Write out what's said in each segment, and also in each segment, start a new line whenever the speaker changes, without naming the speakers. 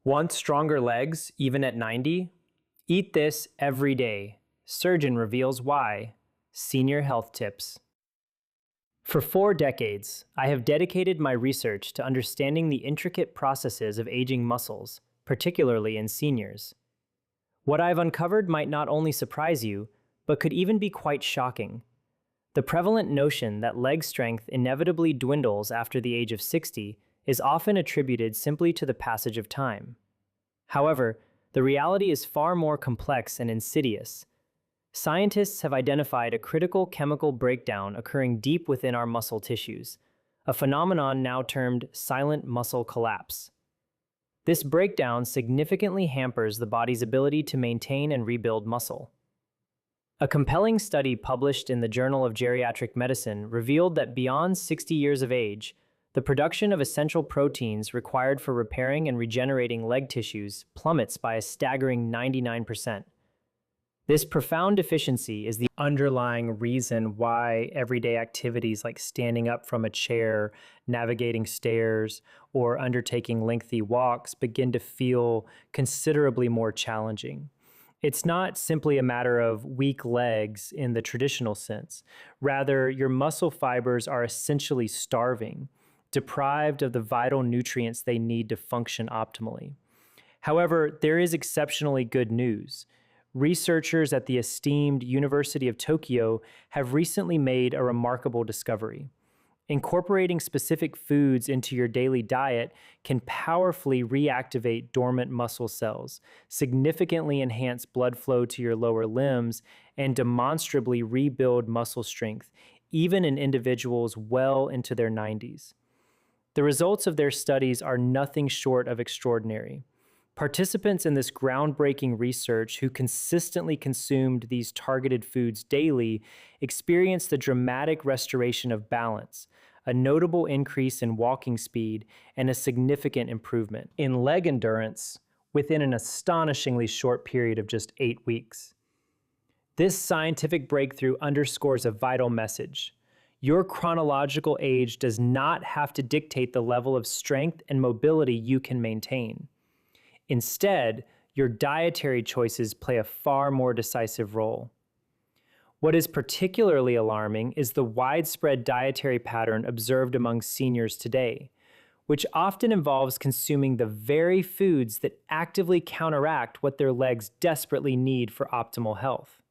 Want stronger legs even at 90? Eat this every day. Surgeon reveals why. Senior health tips. For 4 decades, I have dedicated my research to understanding the intricate processes of aging muscles, particularly in seniors. What I've uncovered might not only surprise you, but could even be quite shocking. The prevalent notion that leg strength inevitably dwindles after the age of 60 is often attributed simply to the passage of time. However, the reality is far more complex and insidious. Scientists have identified a critical chemical breakdown occurring deep within our muscle tissues, a phenomenon now termed silent muscle collapse. This breakdown significantly hampers the body's ability to maintain and rebuild muscle. A compelling study published in the Journal of Geriatric Medicine revealed that beyond 60 years of age, the production of essential proteins required for repairing and regenerating leg tissues plummets by a staggering 99%. This profound deficiency is the underlying reason why everyday activities like standing up from a chair, navigating stairs, or undertaking lengthy walks begin to feel considerably more challenging. It's not simply a matter of weak legs in the traditional sense. Rather, your muscle fibers are essentially starving, deprived of the vital nutrients they need to function optimally. However, there is exceptionally good news. Researchers at the esteemed University of Tokyo have recently made a remarkable discovery. Incorporating specific foods into your daily diet can powerfully reactivate dormant muscle cells, significantly enhance blood flow to your lower limbs, and demonstrably rebuild muscle strength, even in individuals well into their 90s. The results of their studies are nothing short of extraordinary. Participants in this groundbreaking research who consistently consumed these targeted foods daily experienced the dramatic restoration of balance, a notable increase in walking speed, and a significant improvement in leg endurance within an astonishingly short period of just 8 weeks. This scientific breakthrough underscores a vital message. Your chronological age does not have to dictate the level of strength and mobility you can maintain. Instead, your dietary choices play a far more decisive role. What is particularly alarming is the widespread dietary pattern observed among seniors today, which often involves consuming the very foods that actively counteract what their legs desperately need for optimal health.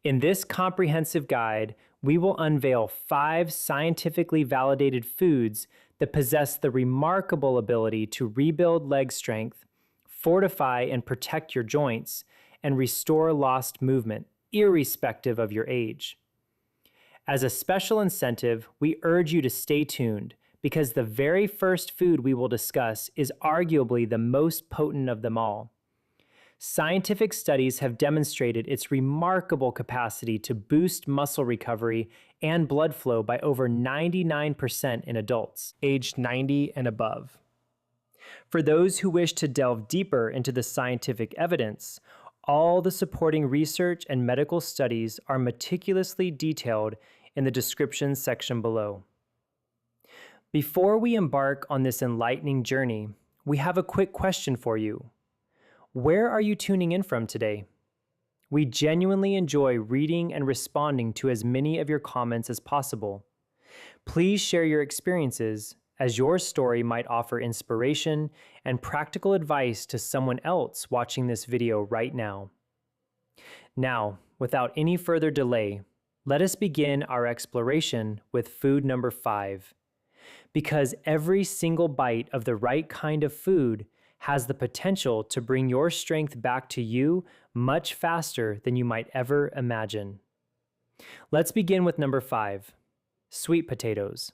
In this comprehensive guide, we will unveil 5 scientifically validated foods that possess the remarkable ability to rebuild leg strength, fortify and protect your joints, and restore lost movement, irrespective of your age. As a special incentive, we urge you to stay tuned because the very first food we will discuss is arguably the most potent of them all. Scientific studies have demonstrated its remarkable capacity to boost muscle recovery and blood flow by over 99% in adults, aged 90 and above. For those who wish to delve deeper into the scientific evidence, all the supporting research and medical studies are meticulously detailed in the description section below. Before we embark on this enlightening journey, we have a quick question for you. Where are you tuning in from today? We genuinely enjoy reading and responding to as many of your comments as possible. Please share your experiences, as your story might offer inspiration and practical advice to someone else watching this video right now. Now, without any further delay, let us begin our exploration with food number 5. Because every single bite of the right kind of food has the potential to bring your strength back to you much faster than you might ever imagine. Let's begin with number 5, sweet potatoes.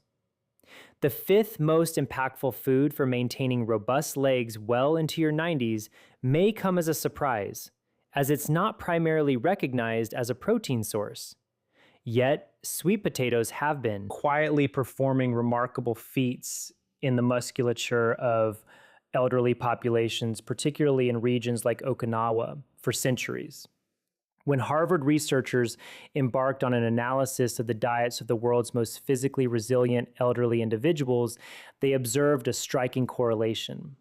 The 5th most impactful food for maintaining robust legs well into your 90s may come as a surprise, as it's not primarily recognized as a protein source. Yet, sweet potatoes have been quietly performing remarkable feats in the musculature of elderly populations, particularly in regions like Okinawa, for centuries. When Harvard researchers embarked on an analysis of the diets of the world's most physically resilient elderly individuals, they observed a striking correlation.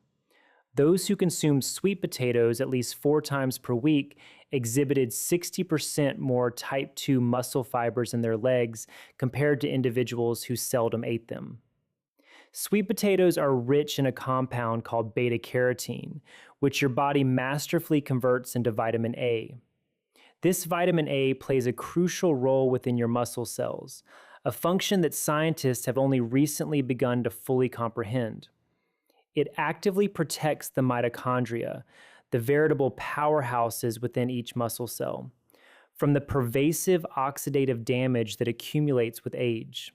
Those who consumed sweet potatoes at least 4 times per week exhibited 60% more type 2 muscle fibers in their legs compared to individuals who seldom ate them. Sweet potatoes are rich in a compound called beta carotene, which your body masterfully converts into vitamin A. This vitamin A plays a crucial role within your muscle cells, a function that scientists have only recently begun to fully comprehend. It actively protects the mitochondria, the veritable powerhouses within each muscle cell, from the pervasive oxidative damage that accumulates with age.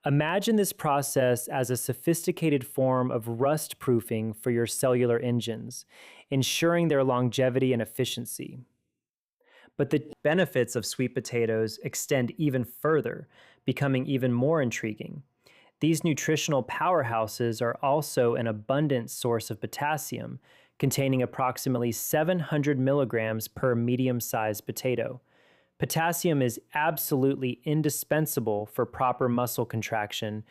Imagine this process as a sophisticated form of rust proofing for your cellular engines, ensuring their longevity and efficiency. But the benefits of sweet potatoes extend even further, becoming even more intriguing. These nutritional powerhouses are also an abundant source of potassium, containing approximately 700 milligrams per medium-sized potato. Potassium is absolutely indispensable for proper muscle contraction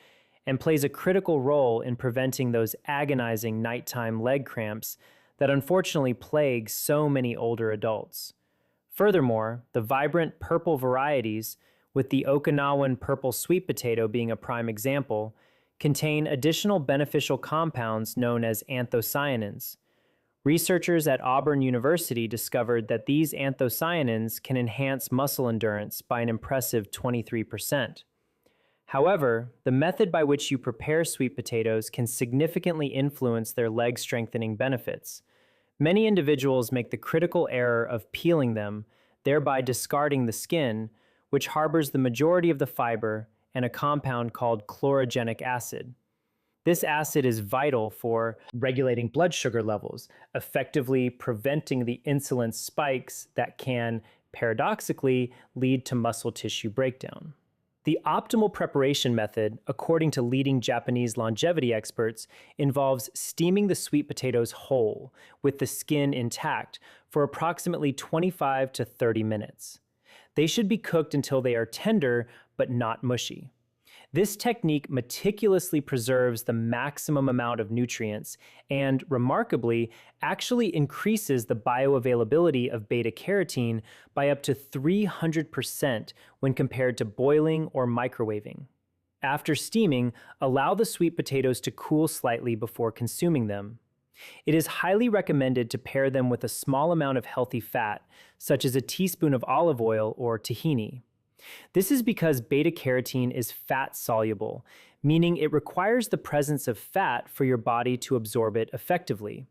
and plays a critical role in preventing those agonizing nighttime leg cramps that unfortunately plague so many older adults. Furthermore, the vibrant purple varieties, with the Okinawan purple sweet potato being a prime example, contain additional beneficial compounds known as anthocyanins. Researchers at Auburn University discovered that these anthocyanins can enhance muscle endurance by an impressive 23%. However, the method by which you prepare sweet potatoes can significantly influence their leg strengthening benefits. Many individuals make the critical error of peeling them, thereby discarding the skin, which harbors the majority of the fiber and a compound called chlorogenic acid. This acid is vital for regulating blood sugar levels, effectively preventing the insulin spikes that can, paradoxically, lead to muscle tissue breakdown. The optimal preparation method, according to leading Japanese longevity experts, involves steaming the sweet potatoes whole, with the skin intact, for approximately 25 to 30 minutes. They should be cooked until they are tender but not mushy. This technique meticulously preserves the maximum amount of nutrients and, remarkably, actually increases the bioavailability of beta carotene by up to 300% when compared to boiling or microwaving. After steaming, allow the sweet potatoes to cool slightly before consuming them. It is highly recommended to pair them with a small amount of healthy fat, such as a teaspoon of olive oil or tahini. This is because beta carotene is fat soluble, meaning it requires the presence of fat for your body to absorb it effectively.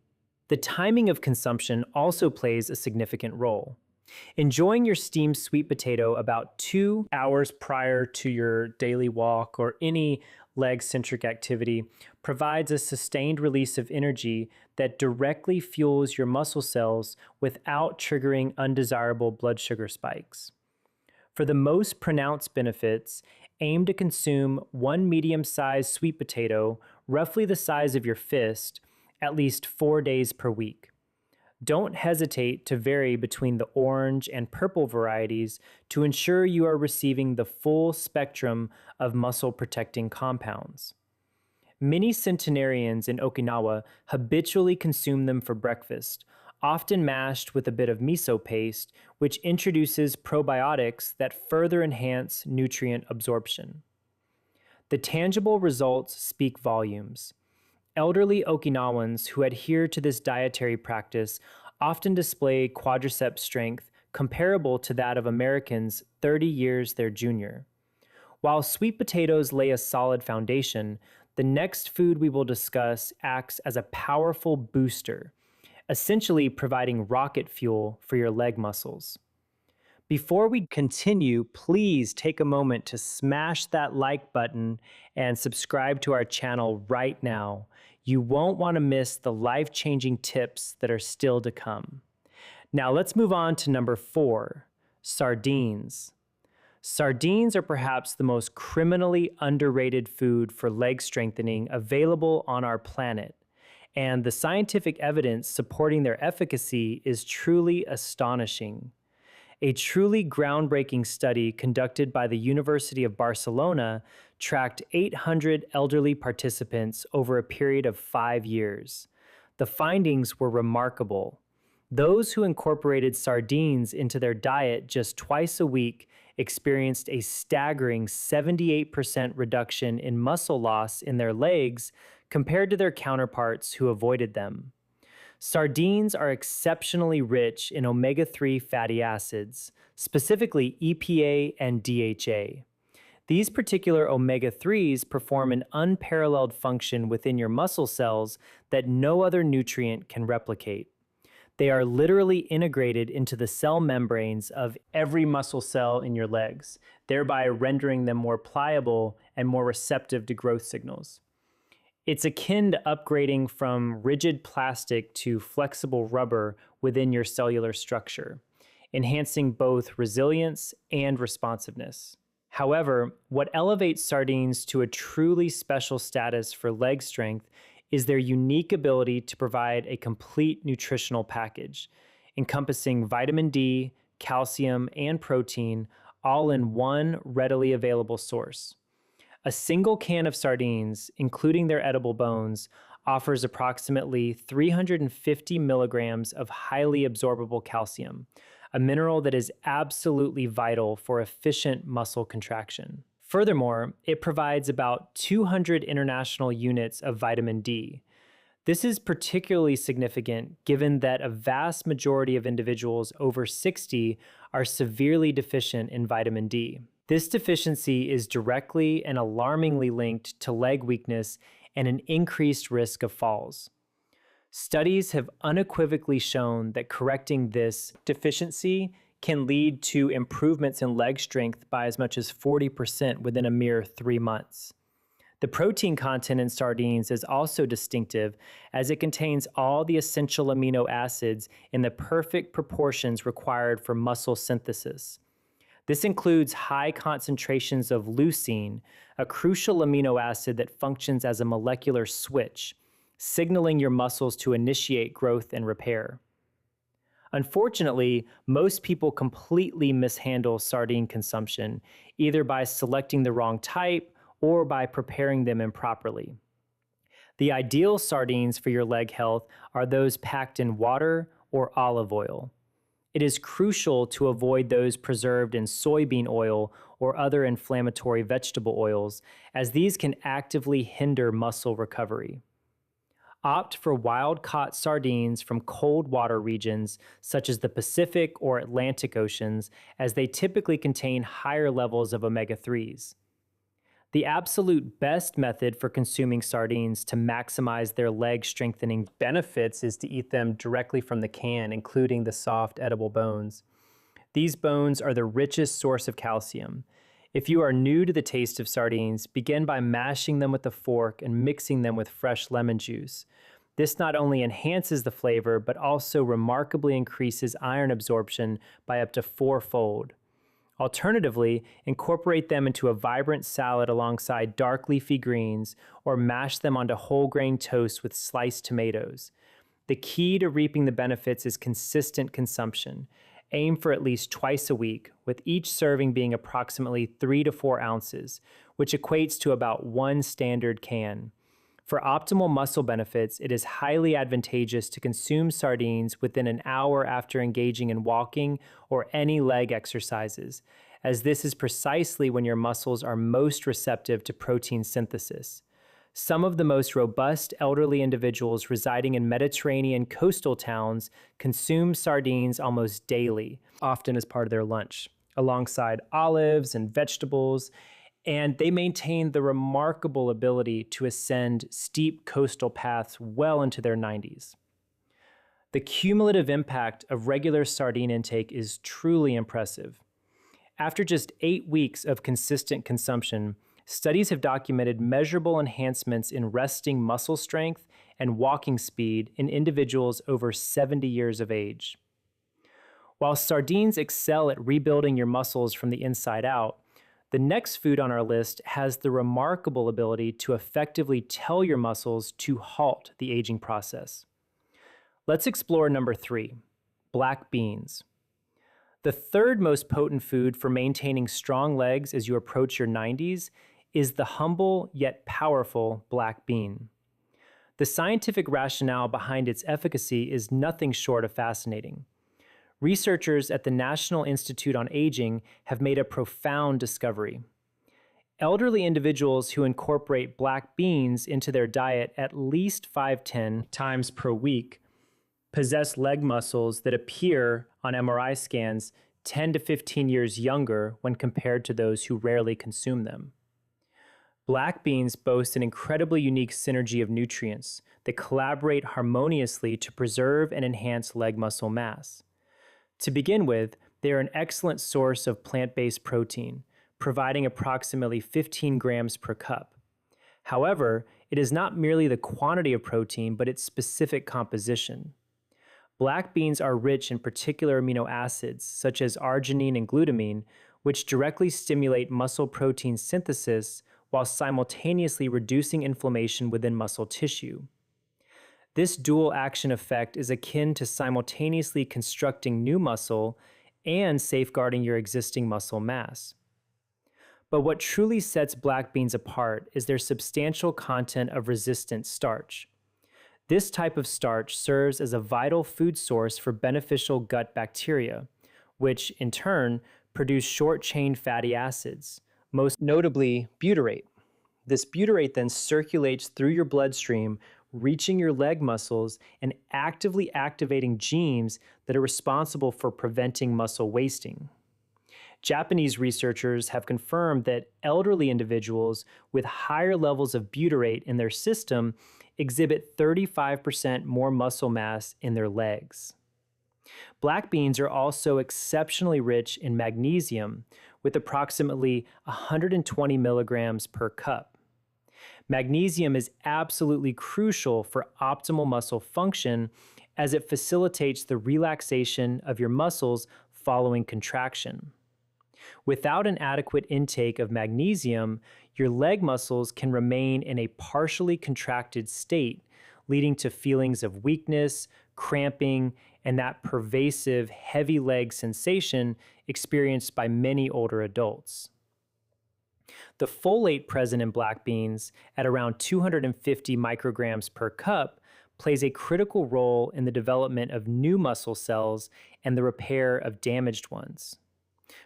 The timing of consumption also plays a significant role. Enjoying your steamed sweet potato about 2 hours prior to your daily walk or any leg-centric activity provides a sustained release of energy that directly fuels your muscle cells without triggering undesirable blood sugar spikes. For the most pronounced benefits, aim to consume 1 medium-sized sweet potato, roughly the size of your fist, at least 4 days per week. Don't hesitate to vary between the orange and purple varieties to ensure you are receiving the full spectrum of muscle-protecting compounds. Many centenarians in Okinawa habitually consume them for breakfast, often mashed with a bit of miso paste, which introduces probiotics that further enhance nutrient absorption. The tangible results speak volumes. Elderly Okinawans who adhere to this dietary practice often display quadriceps strength comparable to that of Americans 30 years their junior. While sweet potatoes lay a solid foundation, the next food we will discuss acts as a powerful booster, essentially providing rocket fuel for your leg muscles. Before we continue, please take a moment to smash that like button and subscribe to our channel right now. You won't want to miss the life-changing tips that are still to come. Now let's move on to number 4, sardines. Sardines are perhaps the most criminally underrated food for leg strengthening available on our planet, and the scientific evidence supporting their efficacy is truly astonishing. A truly groundbreaking study conducted by the University of Barcelona tracked 800 elderly participants over a period of 5 years. The findings were remarkable. Those who incorporated sardines into their diet just twice a week experienced a staggering 78% reduction in muscle loss in their legs compared to their counterparts who avoided them. Sardines are exceptionally rich in omega-3 fatty acids, specifically EPA and DHA. These particular omega-3s perform an unparalleled function within your muscle cells that no other nutrient can replicate. They are literally integrated into the cell membranes of every muscle cell in your legs, thereby rendering them more pliable and more receptive to growth signals. It's akin to upgrading from rigid plastic to flexible rubber within your cellular structure, enhancing both resilience and responsiveness. However, what elevates sardines to a truly special status for leg strength is their unique ability to provide a complete nutritional package, encompassing vitamin D, calcium, and protein, all in one readily available source. A single can of sardines, including their edible bones, offers approximately 350 milligrams of highly absorbable calcium, a mineral that is absolutely vital for efficient muscle contraction. Furthermore, it provides about 200 international units of vitamin D. This is particularly significant given that a vast majority of individuals over 60 are severely deficient in vitamin D. This deficiency is directly and alarmingly linked to leg weakness and an increased risk of falls. Studies have unequivocally shown that correcting this deficiency can lead to improvements in leg strength by as much as 40% within a mere 3 months. The protein content in sardines is also distinctive as it contains all the essential amino acids in the perfect proportions required for muscle synthesis. This includes high concentrations of leucine, a crucial amino acid that functions as a molecular switch, signaling your muscles to initiate growth and repair. Unfortunately, most people completely mishandle sardine consumption, either by selecting the wrong type or by preparing them improperly. The ideal sardines for your leg health are those packed in water or olive oil. It is crucial to avoid those preserved in soybean oil or other inflammatory vegetable oils, as these can actively hinder muscle recovery. Opt for wild-caught sardines from cold water regions such as the Pacific or Atlantic Oceans, as they typically contain higher levels of omega-3s. The absolute best method for consuming sardines to maximize their leg strengthening benefits is to eat them directly from the can, including the soft edible bones. These bones are the richest source of calcium. If you are new to the taste of sardines, begin by mashing them with a fork and mixing them with fresh lemon juice. This not only enhances the flavor, but also remarkably increases iron absorption by up to 4-fold. Alternatively, incorporate them into a vibrant salad alongside dark leafy greens, or mash them onto whole grain toast with sliced tomatoes. The key to reaping the benefits is consistent consumption. Aim for at least twice a week, with each serving being approximately 3 to 4 ounces, which equates to about 1 standard can. For optimal muscle benefits, it is highly advantageous to consume sardines within an hour after engaging in walking or any leg exercises, as this is precisely when your muscles are most receptive to protein synthesis. Some of the most robust elderly individuals residing in Mediterranean coastal towns consume sardines almost daily, often as part of their lunch, alongside olives and vegetables, and they maintain the remarkable ability to ascend steep coastal paths well into their 90s. The cumulative impact of regular sardine intake is truly impressive. After just 8 weeks of consistent consumption, studies have documented measurable enhancements in resting muscle strength and walking speed in individuals over 70 years of age. While sardines excel at rebuilding your muscles from the inside out, the next food on our list has the remarkable ability to effectively tell your muscles to halt the aging process. Let's explore number 3, black beans. The third most potent food for maintaining strong legs as you approach your 90s is the humble yet powerful black bean. The scientific rationale behind its efficacy is nothing short of fascinating. Researchers at the National Institute on Aging have made a profound discovery. Elderly individuals who incorporate black beans into their diet at least 5-10 times per week possess leg muscles that appear on MRI scans 10 to 15 years younger when compared to those who rarely consume them. Black beans boast an incredibly unique synergy of nutrients that collaborate harmoniously to preserve and enhance leg muscle mass. To begin with, they are an excellent source of plant-based protein, providing approximately 15 grams per cup. However, it is not merely the quantity of protein, but its specific composition. Black beans are rich in particular amino acids, such as arginine and glutamine, which directly stimulate muscle protein synthesis while simultaneously reducing inflammation within muscle tissue. This dual action effect is akin to simultaneously constructing new muscle and safeguarding your existing muscle mass. But what truly sets black beans apart is their substantial content of resistant starch. This type of starch serves as a vital food source for beneficial gut bacteria, which in turn produce short-chain fatty acids, most notably butyrate. This butyrate then circulates through your bloodstream, reaching your leg muscles and actively activating genes that are responsible for preventing muscle wasting. Japanese researchers have confirmed that elderly individuals with higher levels of butyrate in their system exhibit 35% more muscle mass in their legs. Black beans are also exceptionally rich in magnesium, with approximately 120 milligrams per cup. Magnesium is absolutely crucial for optimal muscle function as it facilitates the relaxation of your muscles following contraction. Without an adequate intake of magnesium, your leg muscles can remain in a partially contracted state, leading to feelings of weakness, cramping, and that pervasive heavy leg sensation experienced by many older adults. The folate present in black beans, at around 250 micrograms per cup, plays a critical role in the development of new muscle cells and the repair of damaged ones.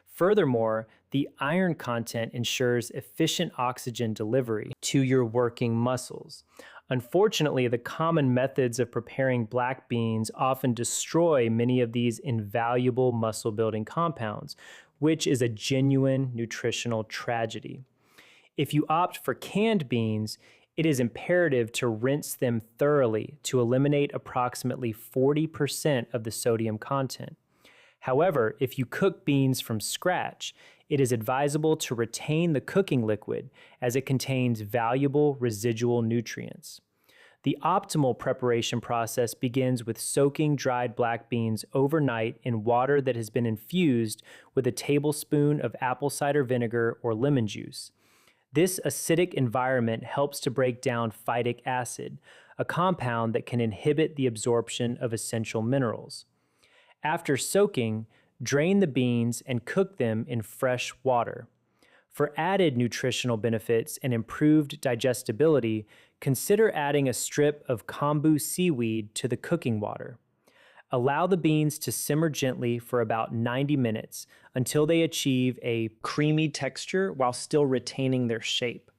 Furthermore, the iron content ensures efficient oxygen delivery to your working muscles. Unfortunately, the common methods of preparing black beans often destroy many of these invaluable muscle-building compounds, which is a genuine nutritional tragedy. If you opt for canned beans, it is imperative to rinse them thoroughly to eliminate approximately 40% of the sodium content. However, if you cook beans from scratch, it is advisable to retain the cooking liquid as it contains valuable residual nutrients. The optimal preparation process begins with soaking dried black beans overnight in water that has been infused with a tablespoon of apple cider vinegar or lemon juice. This acidic environment helps to break down phytic acid, a compound that can inhibit the absorption of essential minerals. After soaking, drain the beans and cook them in fresh water. For added nutritional benefits and improved digestibility, consider adding a strip of kombu seaweed to the cooking water. Allow the beans to simmer gently for about 90 minutes until they achieve a creamy texture while still retaining their shape.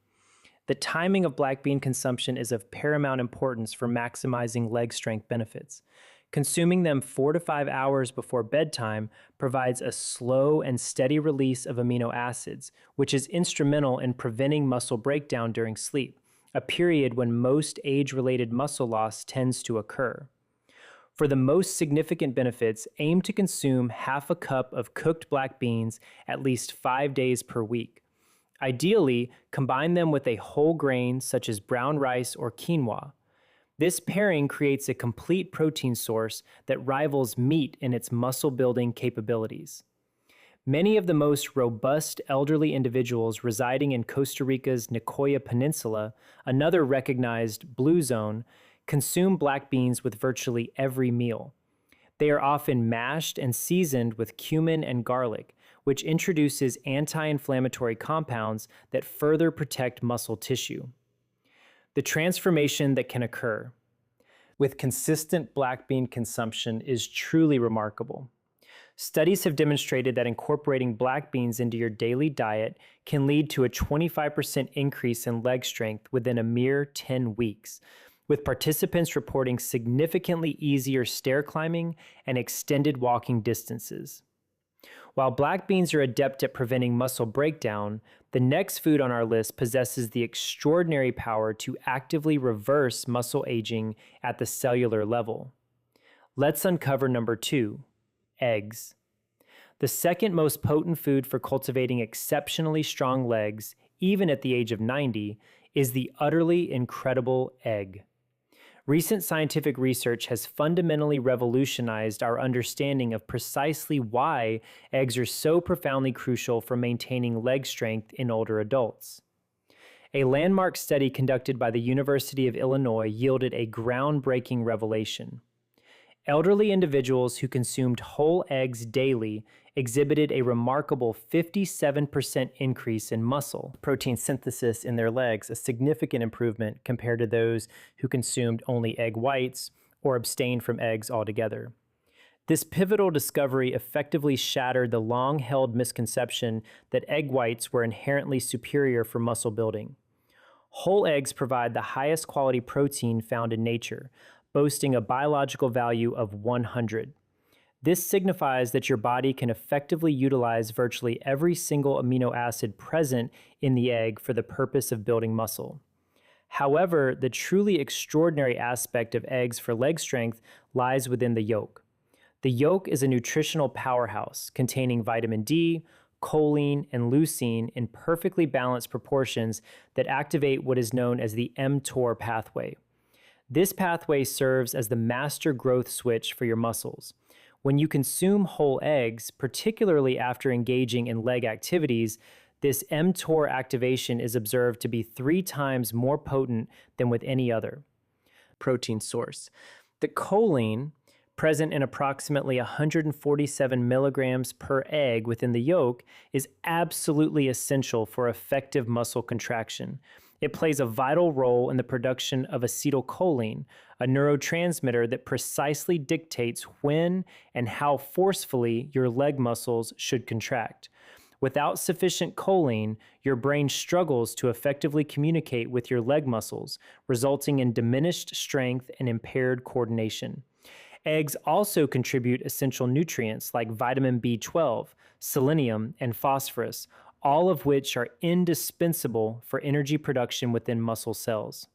The timing of black bean consumption is of paramount importance for maximizing leg strength benefits. Consuming them 4 to 5 hours before bedtime provides a slow and steady release of amino acids, which is instrumental in preventing muscle breakdown during sleep, a period when most age-related muscle loss tends to occur. For the most significant benefits, aim to consume half a cup of cooked black beans at least 5 days per week. Ideally, combine them with a whole grain such as brown rice or quinoa. This pairing creates a complete protein source that rivals meat in its muscle-building capabilities. Many of the most robust elderly individuals residing in Costa Rica's Nicoya Peninsula, another recognized blue zone, consume black beans with virtually every meal. They are often mashed and seasoned with cumin and garlic, which introduces anti-inflammatory compounds that further protect muscle tissue. The transformation that can occur with consistent black bean consumption is truly remarkable. Studies have demonstrated that incorporating black beans into your daily diet can lead to a 25% increase in leg strength within a mere 10 weeks, with participants reporting significantly easier stair climbing and extended walking distances. While black beans are adept at preventing muscle breakdown, the next food on our list possesses the extraordinary power to actively reverse muscle aging at the cellular level. Let's uncover number 2, eggs. The second most potent food for cultivating exceptionally strong legs, even at the age of 90, is the utterly incredible egg. Recent scientific research has fundamentally revolutionized our understanding of precisely why eggs are so profoundly crucial for maintaining leg strength in older adults. A landmark study conducted by the University of Illinois yielded a groundbreaking revelation. Elderly individuals who consumed whole eggs daily exhibited a remarkable 57% increase in muscle protein synthesis in their legs, a significant improvement compared to those who consumed only egg whites or abstained from eggs altogether. This pivotal discovery effectively shattered the long-held misconception that egg whites were inherently superior for muscle building. Whole eggs provide the highest quality protein found in nature, boasting a biological value of 100. This signifies that your body can effectively utilize virtually every single amino acid present in the egg for the purpose of building muscle. However, the truly extraordinary aspect of eggs for leg strength lies within the yolk. The yolk is a nutritional powerhouse containing vitamin D, choline, and leucine in perfectly balanced proportions that activate what is known as the mTOR pathway. This pathway serves as the master growth switch for your muscles. When you consume whole eggs, particularly after engaging in leg activities, this mTOR activation is observed to be 3 times more potent than with any other protein source. The choline, present in approximately 147 milligrams per egg within the yolk, is absolutely essential for effective muscle contraction. It plays a vital role in the production of acetylcholine, a neurotransmitter that precisely dictates when and how forcefully your leg muscles should contract. Without sufficient choline, your brain struggles to effectively communicate with your leg muscles, resulting in diminished strength and impaired coordination. Eggs also contribute essential nutrients like vitamin B12, selenium, and phosphorus, all of which are indispensable for energy production within muscle cells.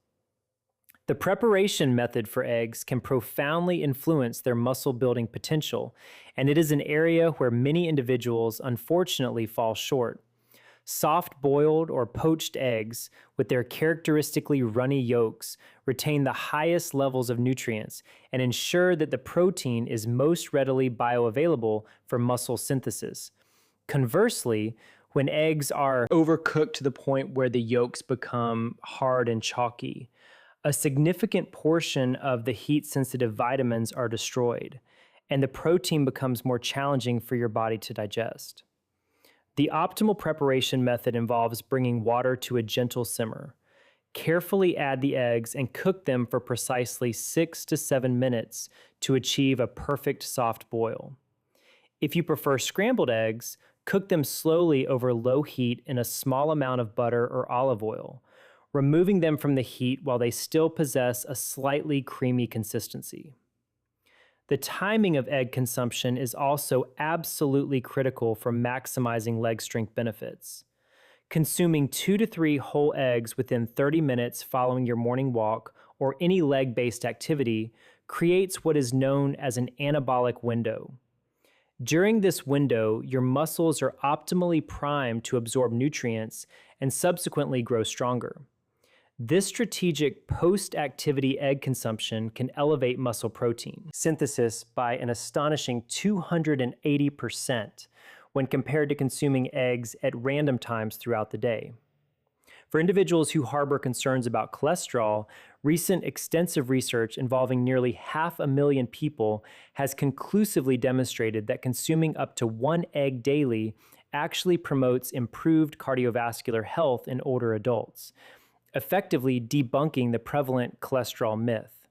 The preparation method for eggs can profoundly influence their muscle building potential, and it is an area where many individuals unfortunately fall short. Soft-boiled or poached eggs, with their characteristically runny yolks, retain the highest levels of nutrients and ensure that the protein is most readily bioavailable for muscle synthesis. Conversely, when eggs are overcooked to the point where the yolks become hard and chalky, a significant portion of the heat-sensitive vitamins are destroyed, and the protein becomes more challenging for your body to digest. The optimal preparation method involves bringing water to a gentle simmer. Carefully add the eggs and cook them for precisely 6 to 7 minutes to achieve a perfect soft boil. If you prefer scrambled eggs, cook them slowly over low heat in a small amount of butter or olive oil, removing them from the heat while they still possess a slightly creamy consistency. The timing of egg consumption is also absolutely critical for maximizing leg strength benefits. Consuming 2 to 3 whole eggs within 30 minutes following your morning walk or any leg-based activity creates what is known as an anabolic window. During this window, your muscles are optimally primed to absorb nutrients and subsequently grow stronger. This strategic post-activity egg consumption can elevate muscle protein synthesis by an astonishing 280% when compared to consuming eggs at random times throughout the day. For individuals who harbor concerns about cholesterol, recent extensive research involving nearly 500,000 people has conclusively demonstrated that consuming up to 1 egg daily actually promotes improved cardiovascular health in older adults. effectively debunking the prevalent cholesterol myth.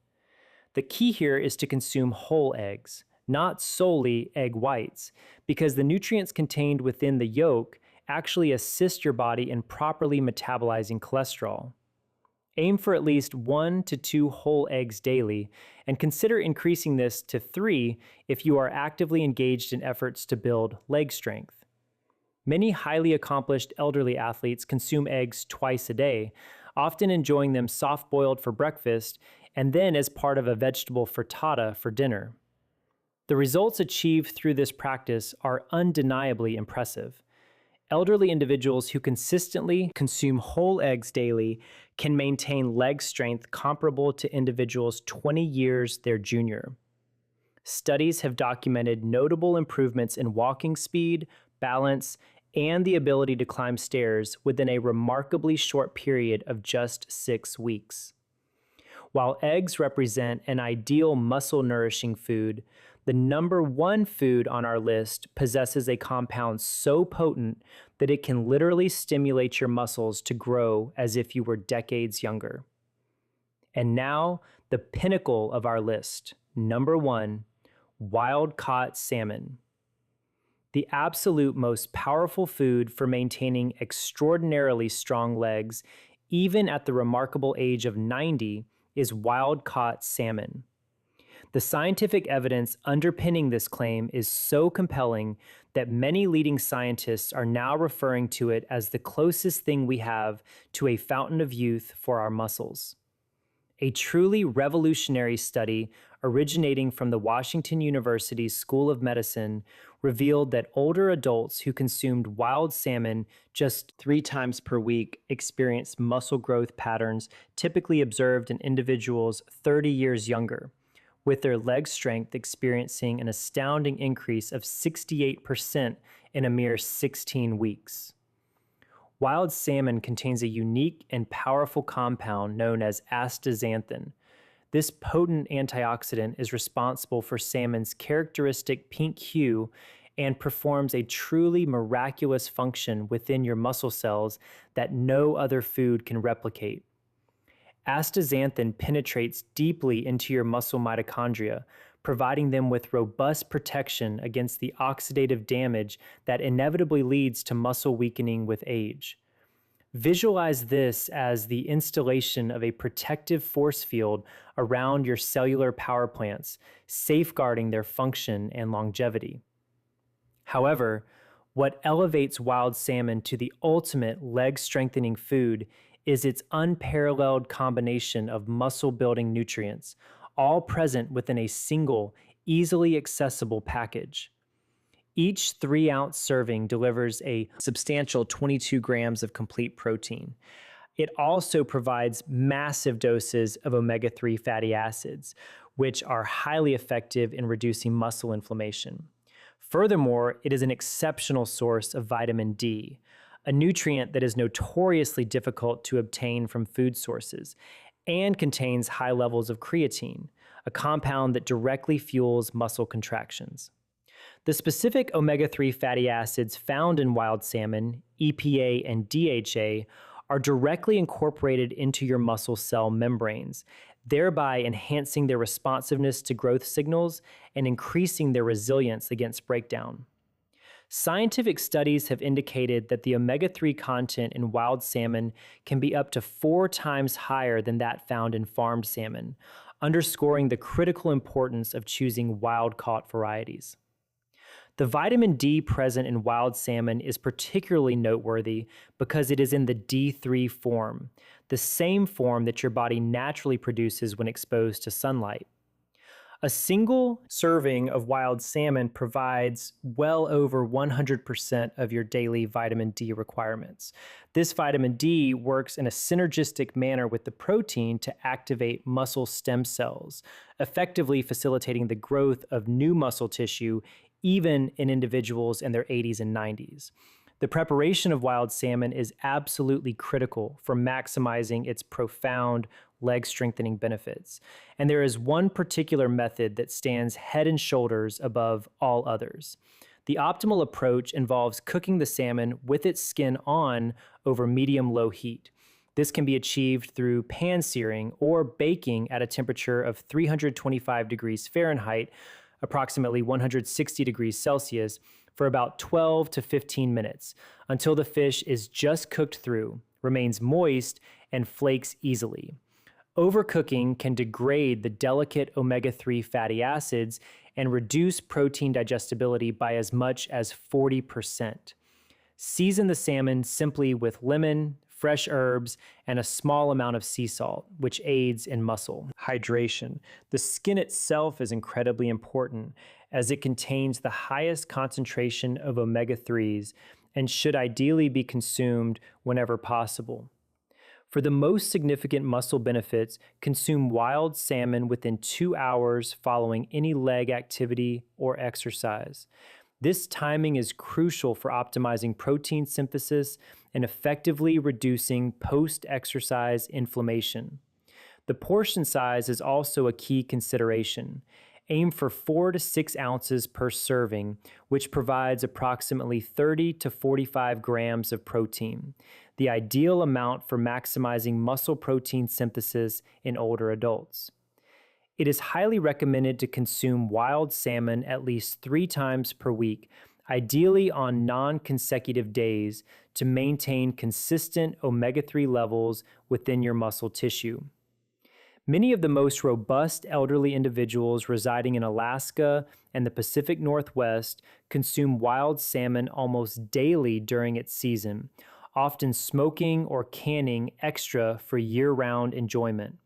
The key here is to consume whole eggs, not solely egg whites, because the nutrients contained within the yolk actually assist your body in properly metabolizing cholesterol. Aim for at least 1 to 2 whole eggs daily, and consider increasing this to 3 if you are actively engaged in efforts to build leg strength. Many highly accomplished elderly athletes consume eggs twice a day, often enjoying them soft-boiled for breakfast and then as part of a vegetable frittata for dinner. The results achieved through this practice are undeniably impressive. Elderly individuals who consistently consume whole eggs daily can maintain leg strength comparable to individuals 20 years their junior. Studies have documented notable improvements in walking speed, balance, and the ability to climb stairs within a remarkably short period of just 6 weeks. While eggs represent an ideal muscle-nourishing food, the number one food on our list possesses a compound so potent that it can literally stimulate your muscles to grow as if you were decades younger. And now, the pinnacle of our list, number 1, wild-caught salmon. The absolute most powerful food for maintaining extraordinarily strong legs, even at the remarkable age of 90, is wild-caught salmon. The scientific evidence underpinning this claim is so compelling that many leading scientists are now referring to it as the closest thing we have to a fountain of youth for our muscles. A truly revolutionary study originating from the Washington University School of Medicine revealed that older adults who consumed wild salmon just 3 times per week experienced muscle growth patterns typically observed in individuals 30 years younger, with their leg strength experiencing an astounding increase of 68% in a mere 16 weeks. Wild salmon contains a unique and powerful compound known as astaxanthin. This potent antioxidant is responsible for salmon's characteristic pink hue and performs a truly miraculous function within your muscle cells that no other food can replicate. Astaxanthin penetrates deeply into your muscle mitochondria, providing them with robust protection against the oxidative damage that inevitably leads to muscle weakening with age. Visualize this as the installation of a protective force field around your cellular power plants, safeguarding their function and longevity. However, what elevates wild salmon to the ultimate leg-strengthening food is its unparalleled combination of muscle-building nutrients, all present within a single, easily accessible package. Each 3-ounce serving delivers a substantial 22 grams of complete protein. It also provides massive doses of omega-3 fatty acids, which are highly effective in reducing muscle inflammation. Furthermore, it is an exceptional source of vitamin D, a nutrient that is notoriously difficult to obtain from food sources, and contains high levels of creatine, a compound that directly fuels muscle contractions. The specific omega-3 fatty acids found in wild salmon, EPA and DHA, are directly incorporated into your muscle cell membranes, thereby enhancing their responsiveness to growth signals and increasing their resilience against breakdown. Scientific studies have indicated that the omega-3 content in wild salmon can be up to 4 times higher than that found in farmed salmon, underscoring the critical importance of choosing wild-caught varieties. The vitamin D present in wild salmon is particularly noteworthy because it is in the D3 form, the same form that your body naturally produces when exposed to sunlight. A single serving of wild salmon provides well over 100% of your daily vitamin D requirements. This vitamin D works in a synergistic manner with the protein to activate muscle stem cells, effectively facilitating the growth of new muscle tissue even in individuals in their 80s and 90s. The preparation of wild salmon is absolutely critical for maximizing its profound leg strengthening benefits. And there is one particular method that stands head and shoulders above all others. The optimal approach involves cooking the salmon with its skin on over medium-low heat. This can be achieved through pan searing or baking at a temperature of 325 degrees Fahrenheit, approximately 160 degrees Celsius, for about 12 to 15 minutes until the fish is just cooked through, remains moist, and flakes easily. Overcooking can degrade the delicate omega-3 fatty acids and reduce protein digestibility by as much as 40%. Season the salmon simply with lemon, fresh herbs, and a small amount of sea salt, which aids in muscle hydration. The skin itself is incredibly important as it contains the highest concentration of omega-3s and should ideally be consumed whenever possible. For the most significant muscle benefits, consume wild salmon within 2 hours following any leg activity or exercise. This timing is crucial for optimizing protein synthesis and effectively reducing post-exercise inflammation. The portion size is also a key consideration. Aim for 4 to 6 ounces per serving, which provides approximately 30 to 45 grams of protein, the ideal amount for maximizing muscle protein synthesis in older adults. It is highly recommended to consume wild salmon at least 3 times per week, ideally on non-consecutive days, to maintain consistent omega-3 levels within your muscle tissue. Many of the most robust elderly individuals residing in Alaska and the Pacific Northwest consume wild salmon almost daily during its season, often smoking or canning extra for year-round enjoyment.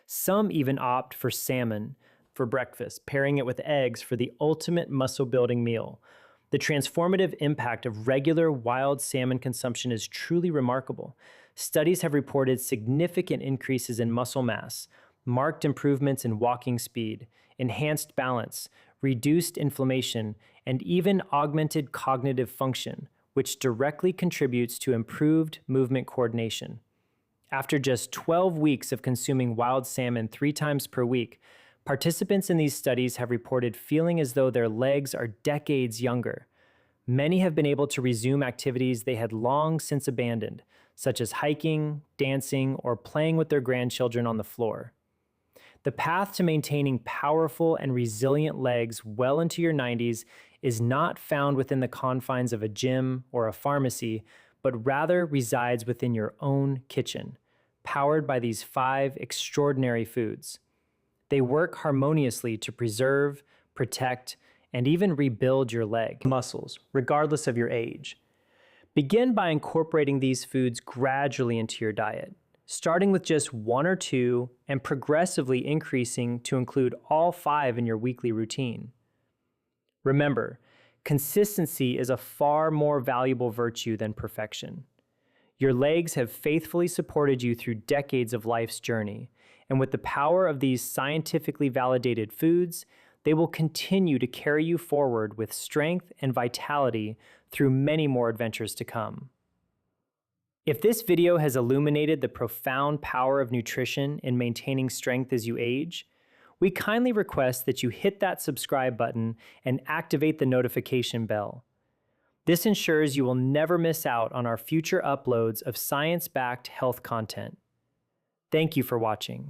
Some even opt for salmon for breakfast, pairing it with eggs for the ultimate muscle-building meal. The transformative impact of regular wild salmon consumption is truly remarkable. Studies have reported significant increases in muscle mass, marked improvements in walking speed, enhanced balance, reduced inflammation, and even augmented cognitive function, which directly contributes to improved movement coordination. After just 12 weeks of consuming wild salmon 3 times per week, participants in these studies have reported feeling as though their legs are decades younger. Many have been able to resume activities they had long since abandoned, such as hiking, dancing, or playing with their grandchildren on the floor. The path to maintaining powerful and resilient legs well into your 90s is not found within the confines of a gym or a pharmacy, but rather resides within your own kitchen, powered by these 5 extraordinary foods. They work harmoniously to preserve, protect, and even rebuild your leg muscles, regardless of your age. Begin by incorporating these foods gradually into your diet, starting with just 1 or 2 and progressively increasing to include all 5 in your weekly routine. Remember, consistency is a far more valuable virtue than perfection. Your legs have faithfully supported you through decades of life's journey, and with the power of these scientifically validated foods, they will continue to carry you forward with strength and vitality through many more adventures to come. If this video has illuminated the profound power of nutrition in maintaining strength as you age, we kindly request that you hit that subscribe button and activate the notification bell. This ensures you will never miss out on our future uploads of science-backed health content. Thank you for watching.